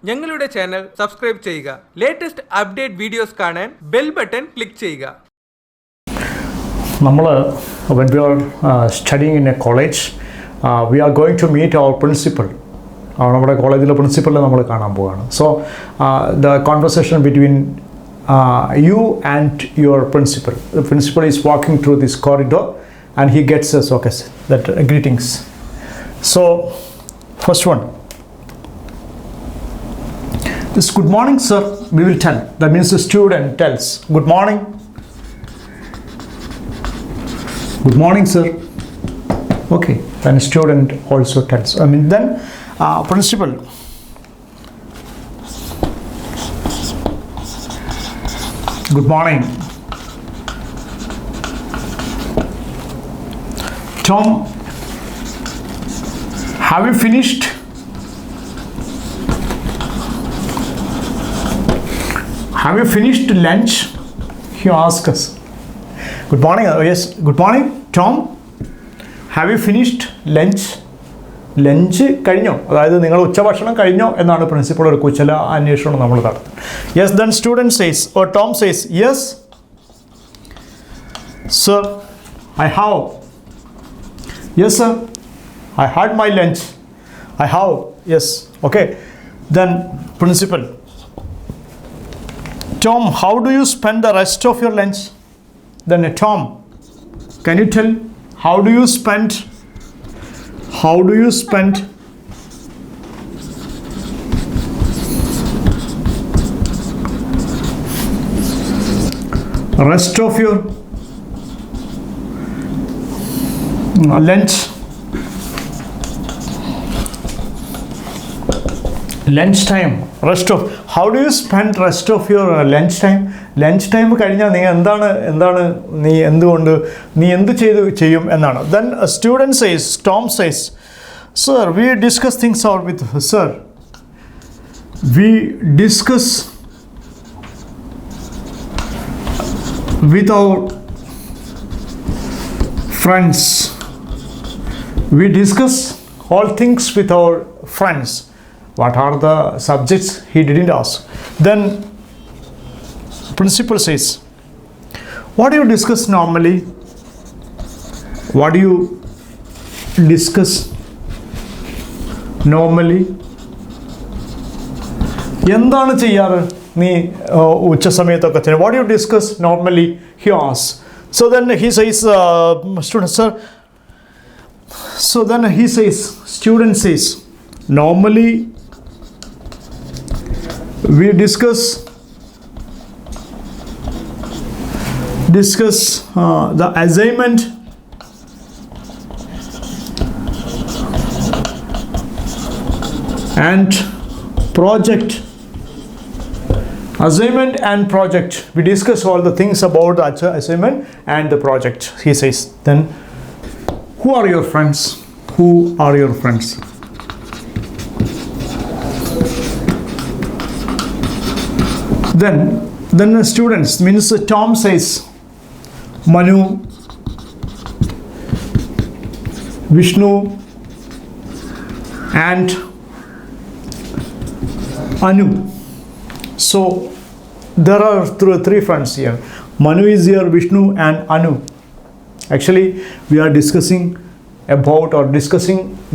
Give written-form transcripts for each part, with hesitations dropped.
ഞങ്ങളുടെ channel subscribe ചെയ്യുക. Latest update videos കാണാൻ ബെൽ ബട്ടൺ ക്ലിക്ക് ചെയ്യുക. When we are studying in a college, we are going to meet our principal. നമ്മുടെ കോളേജിലെ പ്രിൻസിപ്പളിനെ നമ്മൾ കാണാൻ പോവുകയാണ്. So the conversation between you and your principal. The principal is walking through this corridor and he gets us that greetings. So first one, this good morning sir, we will tell. That means the student tells good morning. Good morning sir. Okay, then student also tells. Then principal, good morning Tom, have you finished? Have you finished lunch? He asks us. Good morning. Yes, good morning Tom, have you finished lunch? Lunch കഴിഞ്ഞോ, അതായത് നിങ്ങൾ ഉച്ചഭക്ഷണം കഴിഞ്ഞോ എന്നാണ് principal ഒരു കുശല അന്വേഷണം നമ്മൾ നടത്തുന്നത്. Yes, then student says or Tom says yes sir I have. Yes sir I had my lunch. I have. Yes. Okay, then principal Tom, how do you spend the rest of your lunch? Then Tom, can you tell how do you spend rest of your lunch time? Rest of, how do you spend rest of your lunch time? Lunch time കഴിഞ്ഞാൽ നീ എന്ത് ചെയ്യും എന്നാണ്. Then student says, Tom says sir we discuss things out with sir, we discuss with our friends. We discuss all things with our friends. What are the subjects? He didn't ask. Then principal says, what do you discuss normally? What do you discuss normally? എന്താണ് ചെയ്യാറ് നീ ഉച്ച സമയത്തൊക്കെ? What do you discuss normally? He asks. So then he says, student sir. So then he says, student says, normally we discuss the assignment and project. Assignment and project. We discuss all the things about the assignment and the project, he says. Then, who are your friends? Who are your friends? Then the students, means Tom says, Manu, Vishnu, and Anu. So there are three friends here. Manu is here, Vishnu and Anu. Actually, we are discussing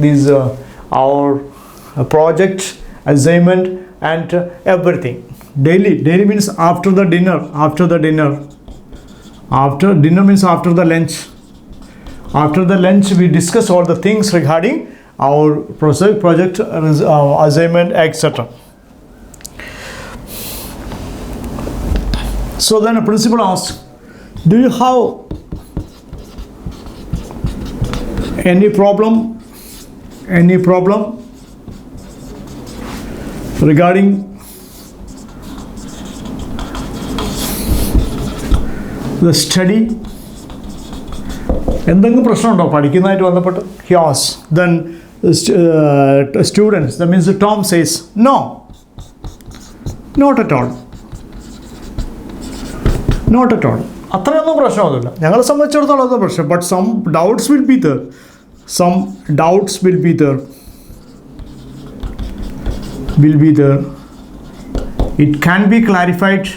these our project, assignment, and everything. Daily means after the dinner. After dinner means after the lunch. After the lunch, we discuss all the things regarding our project, assignment, etc. So then a principal asks, do you have any problem regarding the study? എന്തെങ്കിലും പ്രശ്നമുണ്ടോ പഠിക്കുന്നതായിട്ട് ബന്ധപ്പെട്ട്? He asks. Then students, that means Tom says, no, not at all. Not at all. അത്രയൊന്നും പ്രശ്നമൊന്നുമില്ല, ഞങ്ങളെ സംബന്ധിച്ചിടത്തോളം അത് പ്രശ്നം. But some doubts will be there. will be there. It can be clarified.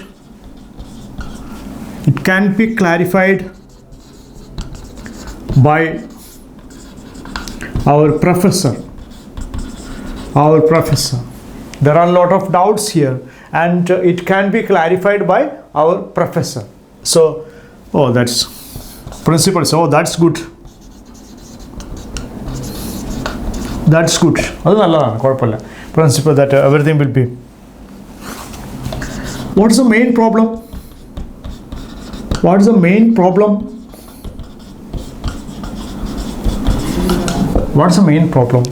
It can be clarified by our professor. Our professor. There are a lot of doubts here, and it can be clarified by our professor. So, oh, that's principal. So, that's good. That's good. Principle that everything will be. What's the main problem? What is the main problem? What's the main problem?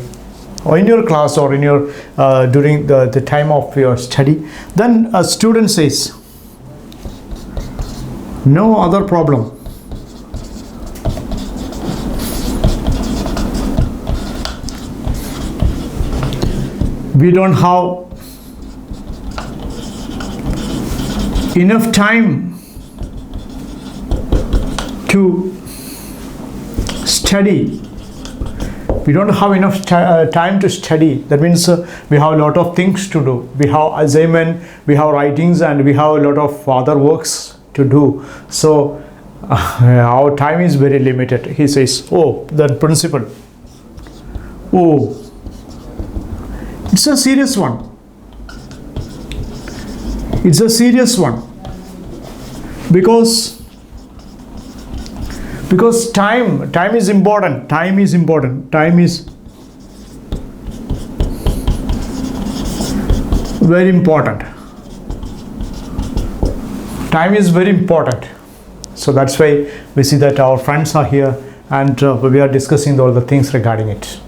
Or in your class, or in your during the time of your study, then a student says, no other problem. We don't have enough time to study. We don't have enough time to study. That means we have a lot of things to do. We have assignment, we have writings, and we have a lot of other works to do. So our time is very limited. He says, oh, the principal. Oh, it's a serious one. It's a serious one. Because time is important. Time is important. Time is very important. Time is very important. So that's why we see that our friends are here, and we are discussing all the things regarding it.